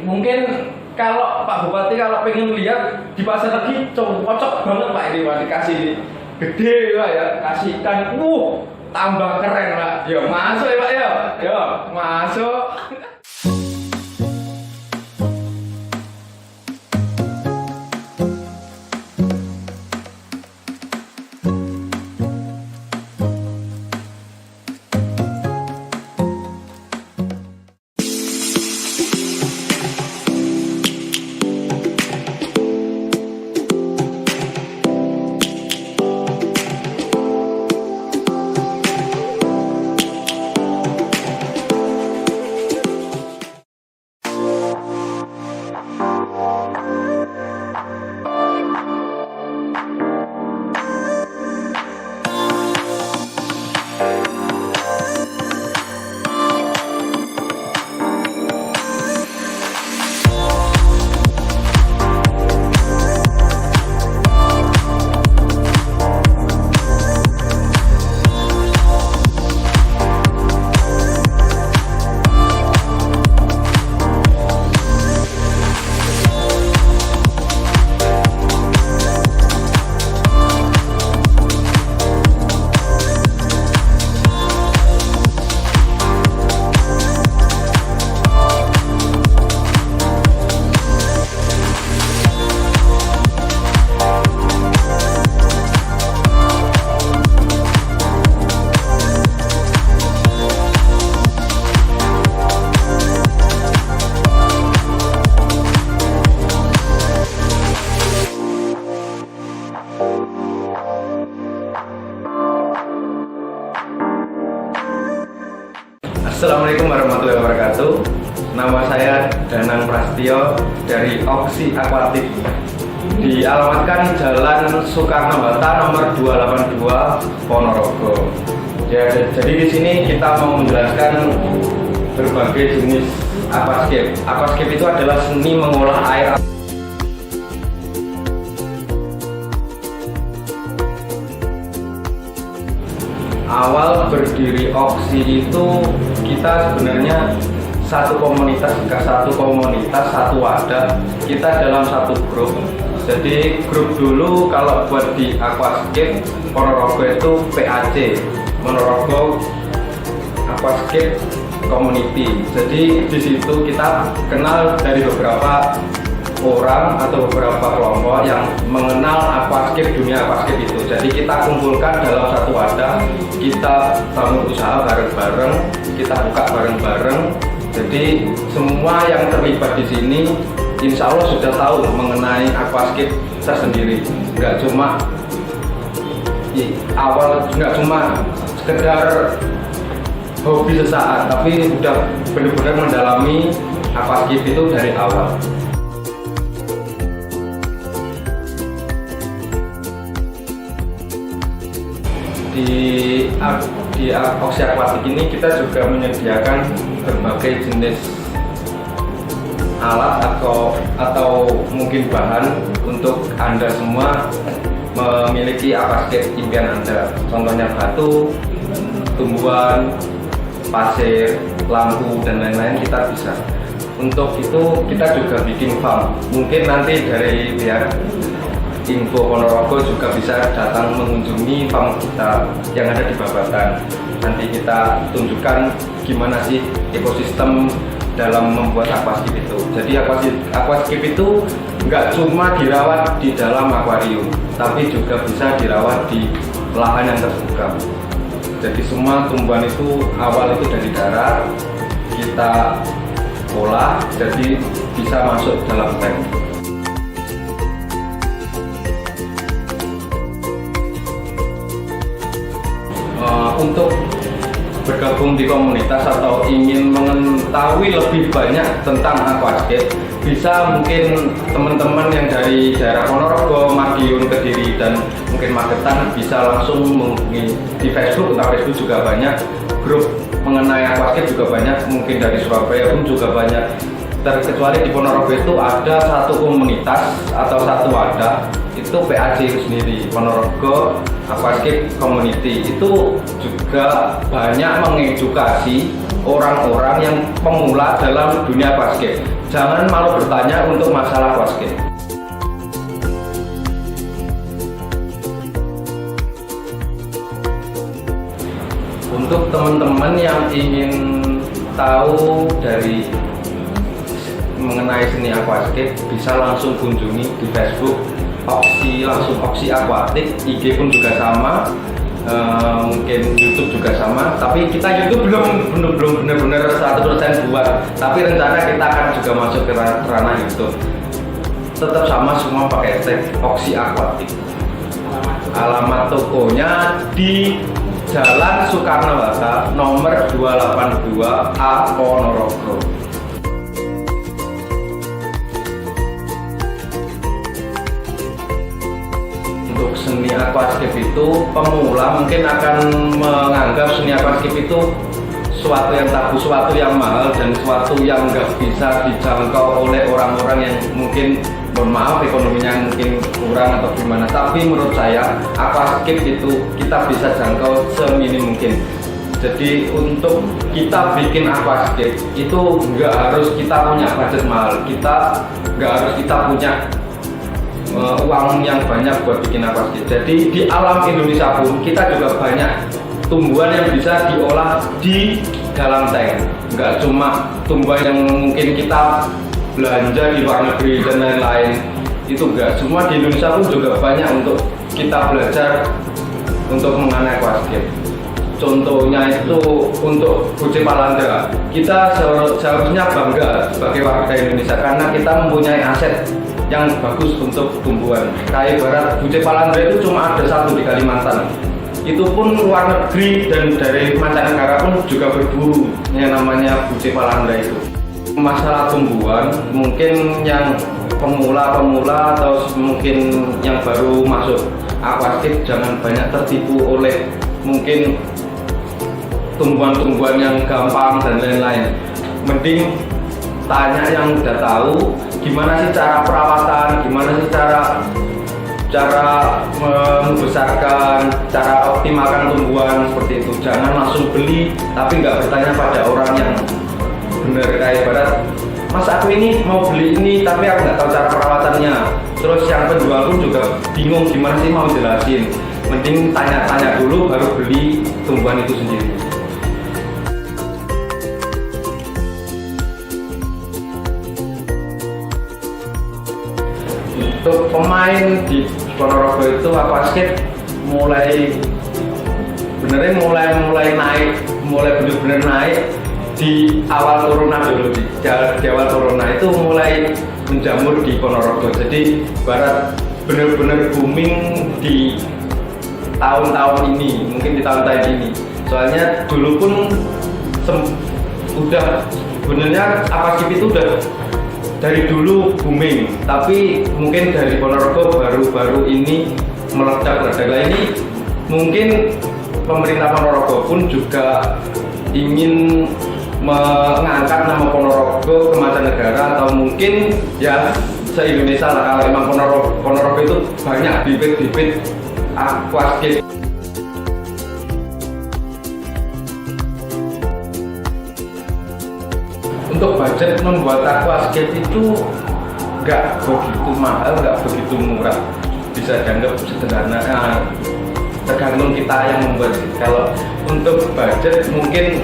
mungkin kalau Pak Bupati kalau pengen lihat di pasar lagi cocok banget Pak ini Pak, dikasih gede Pak ya, kasih ikan, tambah keren Pak. Yo masuk ya Pak ya, yo masuk. Assalamualaikum warahmatullahi wabarakatuh. Nama saya Danang Prastio dari Oxy Aquatic. Dialamatkan Jalan Soekarno-Hatta nomor 282 Ponorogo. Ya, jadi di sini kita mau menjelaskan berbagai jenis aquascape. Aquascape itu adalah seni mengolah air. Awal berdiri Oxy itu kita sebenarnya satu komunitas satu wadah, kita dalam satu grup. Jadi grup dulu kalau buat di Aquascape Ponorogo itu PAC, Ponorogo Aquascape Community. Jadi di situ kita kenal dari beberapa orang atau beberapa kelompok yang mengenal aquascape, dunia aquascape itu. Jadi kita kumpulkan dalam satu wadah, kita bangun usaha bareng-bareng, kita buka bareng-bareng. Jadi semua yang terlibat di sini insya Allah sudah tahu mengenai aquascape tersendiri. Nggak cuma nggak cuma sekedar hobi sesaat, tapi udah benar-benar mendalami aquascape itu dari awal. Di Oxy Aquatic ini kita juga menyediakan berbagai jenis alat atau mungkin bahan untuk Anda semua memiliki aquascape impian Anda. Contohnya batu, tumbuhan, pasir, lampu dan lain-lain kita bisa. Untuk itu kita juga bikin farm. Mungkin nanti dari pihak Info Ponorogo juga bisa datang mengunjungi farm kita yang ada di Babatan. Nanti kita tunjukkan gimana sih ekosistem dalam membuat aquascape itu. Jadi aquascape itu nggak cuma dirawat di dalam akuarium, tapi juga bisa dirawat di lahan yang terbuka. Jadi semua tumbuhan itu awal itu dari darat, kita olah jadi bisa masuk dalam tank. Untuk bergabung di komunitas atau ingin mengetahui lebih banyak tentang aquascape, bisa mungkin teman-teman yang dari daerah Ponorogo, Madiun, Kediri, dan mungkin Magetan bisa langsung menghubungi di Facebook. Entah Facebook juga banyak, grup mengenai aquascape juga banyak, mungkin dari Surabaya pun juga banyak. Terkecuali di Ponorogo itu ada satu komunitas atau satu wadah, itu PAC itu sendiri, Ponorogo Aquascape Community. Itu juga banyak mengedukasi orang-orang yang pemula dalam dunia basket. Jangan malu bertanya untuk masalah basket. Untuk teman-teman yang ingin tahu dari mengenai seni aquascape, bisa langsung kunjungi di Facebook Oxy Aquatic, IG pun juga sama, mungkin YouTube juga sama. Tapi kita YouTube belum benar-benar 100% buat, tapi rencana kita akan juga masuk ke ranah YouTube. Tetap sama, semua pakai tag Oxy Aquatic. Alamat tokonya di Jalan Soekarno-Hatta nomor 282A Ponorogo. Untuk seni aquascape itu, pemula mungkin akan menganggap seni aquascape itu suatu yang tabu, suatu yang mahal, dan suatu yang nggak bisa dijangkau oleh orang-orang yang mungkin, mohon maaf, ekonominya mungkin kurang atau gimana. Tapi menurut saya aquascape itu kita bisa jangkau seminim mungkin. Jadi untuk kita bikin aquascape itu nggak harus kita punya budget mahal, nggak harus kita punya uang yang banyak buat bikin aquascape. Jadi di alam Indonesia pun kita juga banyak tumbuhan yang bisa diolah di dalam tank. Nggak cuma tumbuhan yang mungkin kita belanja di luar negeri dan lain-lain, itu enggak. Semua di Indonesia pun juga banyak untuk kita belajar untuk mengenai aquascape. Contohnya itu untuk Bucepalandra, kita seharusnya bangga sebagai warga Indonesia karena kita mempunyai aset yang bagus untuk tumbuhan. Kayak ibarat Bucepalandra itu cuma ada satu di Kalimantan. Itu pun luar negeri dan dari mancanegara pun juga berburu yang namanya Bucepalandra itu. Masalah tumbuhan, mungkin yang pemula atau mungkin yang baru masuk aquascape jangan banyak tertipu oleh mungkin tumbuhan-tumbuhan yang gampang dan lain-lain. Mending tanya yang udah tahu gimana sih cara perawatan, gimana sih cara membesarkan, cara optimalkan tumbuhan seperti itu. Jangan langsung beli tapi nggak bertanya pada orang yang bener. Kayak ibarat, mas aku ini mau beli ini tapi aku nggak tahu cara perawatannya. Terus yang penjual pun juga bingung gimana sih mau jelasin. Mending tanya-tanya dulu baru beli tumbuhan itu sendiri. Untuk pemain di Ponorogo itu aquascape mulai naik, mulai bener-bener naik di awal corona dulu. Di awal corona itu mulai menjamur di Ponorogo. Jadi barat bener-bener booming di tahun-tahun ini, mungkin di tahun-tahun ini. Soalnya dulu pun udah sebenarnya aquascape itu udah dari dulu booming, tapi mungkin dari Ponorogo baru-baru ini meledak. Ini mungkin pemerintah Ponorogo pun juga ingin mengangkat nama Ponorogo ke mancanegara, atau mungkin ya se-Indonesia lah. Kalau emang Ponorogo itu banyak bibit-bibit aquascape. Untuk budget membuat aquascape itu nggak begitu mahal, nggak begitu murah, bisa dianggap sederhana. Tergantung kita yang membuat. Kalau untuk budget mungkin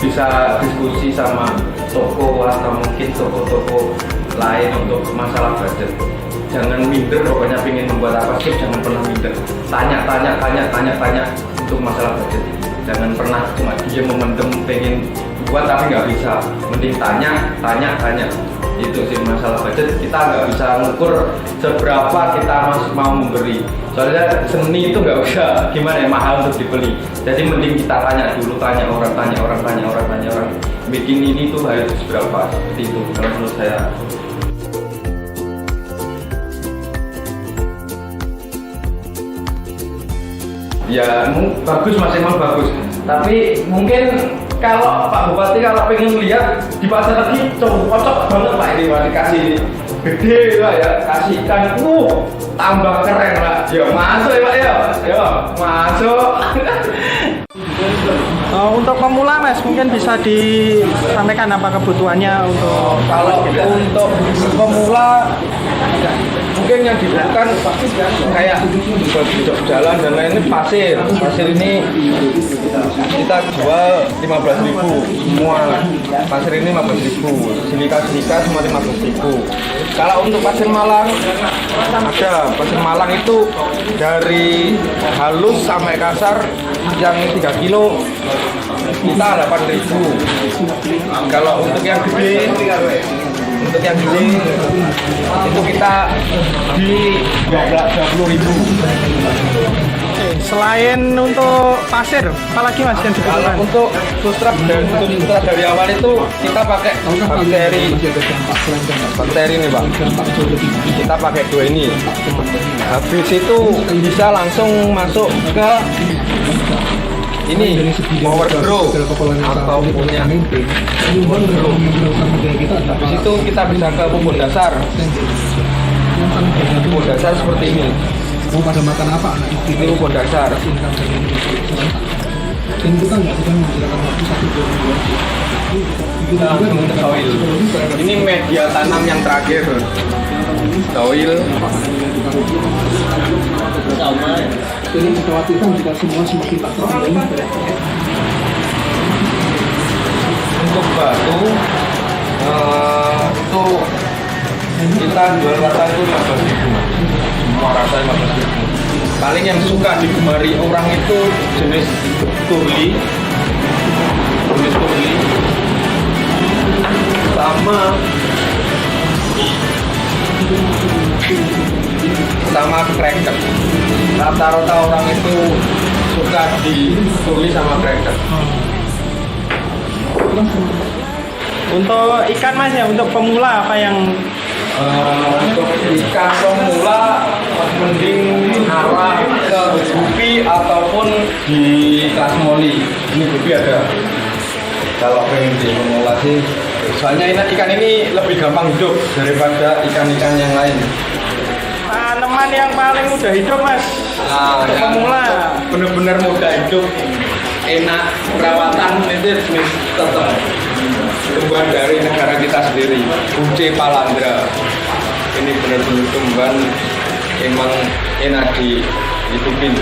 bisa diskusi sama toko atau mungkin toko-toko lain untuk masalah budget. Jangan minder, pokoknya pengen membuat aquascape jangan pernah minder. Tanya untuk masalah budget. Jangan pernah cuma diam memendam pengen buat tapi nggak bisa. Mending tanya. Itu sih masalah budget. Kita nggak bisa mengukur seberapa kita masih mau memberi. Soalnya seni itu nggak bisa gimana ya, mahal untuk dibeli. Jadi mending kita tanya dulu, tanya orang. Bikin ini tuh harus berapa? Seperti itu kalau menurut saya. Ya bagus, masih emang bagus. Tapi mungkin kalau Pak Bupati kalau pengen lihat di pasar lagi cocok banget Pak ini Pak, dikasih gede lah ya, kasih ikan tambah keren lah. Ya masuk ya Pak ya, ya masuk. Untuk pemula Mas, mungkin bisa disampaikan apa kebutuhannya untuk kalau untuk pemula mungkin yang dibutuhkan kayak bojok jalan dan lain-lain pasir ini kita jual 15.000 semua, pasir ini 15.000, silika semua 15.000. Kalau untuk pasir Malang ada pasir Malang itu dari halus sampai kasar yang 3 kilo kita 8.000. Kalau untuk yang gede itu kita di 20.000. Selain untuk pasir, apalagi Mas yang dibutuhkan? Untuk substrat dari awal itu kita pakai bakteri nih Pak. Kita pakai 2 ini. Habis itu bisa langsung masuk ke ini power grow atau punya habis itu kita bisa ke pupuk dasar seperti ini. Pada makan apa anak ini pupuk dasar. Dan kita nggak sedang menggunakan waktu 1 2 soil. Ini media tanam yang terakhir, soil. Jadi dikhawatirkan jika semua semakin tak terkendali. Untuk batu itu kita jual rata itu 15.000, semua rata 15.000. Paling yang suka digemari orang itu jenis turli sama cracker. Rata-rata orang itu suka ditulis sama cracker. Untuk ikan Mas ya, untuk pemula apa yang untuk ikan pemula mending arah ke gupi ataupun di kelas moli. Ini gupi ada. Kalau pengen di pemula sih, soalnya ikan ini lebih gampang hidup daripada ikan-ikan yang lain. tanaman yang paling mudah hidup Mas? Untuk pemula bener-bener mudah hidup, enak perawatan, itu jenis tetap tumbuhan dari negara kita sendiri, Buce Palandra. Ini benar-benar tumbuhan emang enak dihidupin.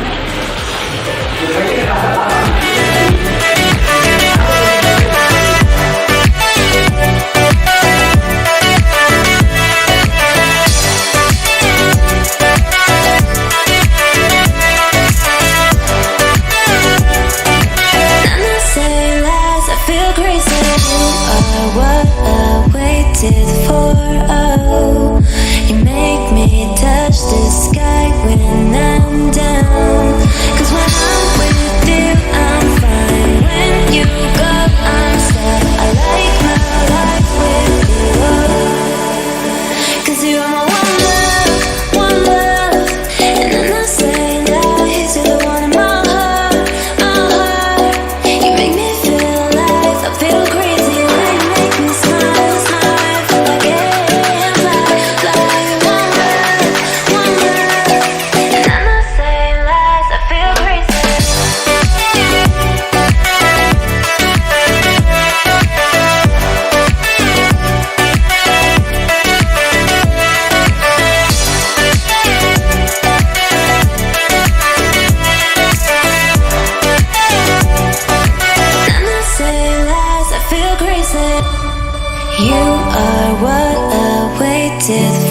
You are what I waited for.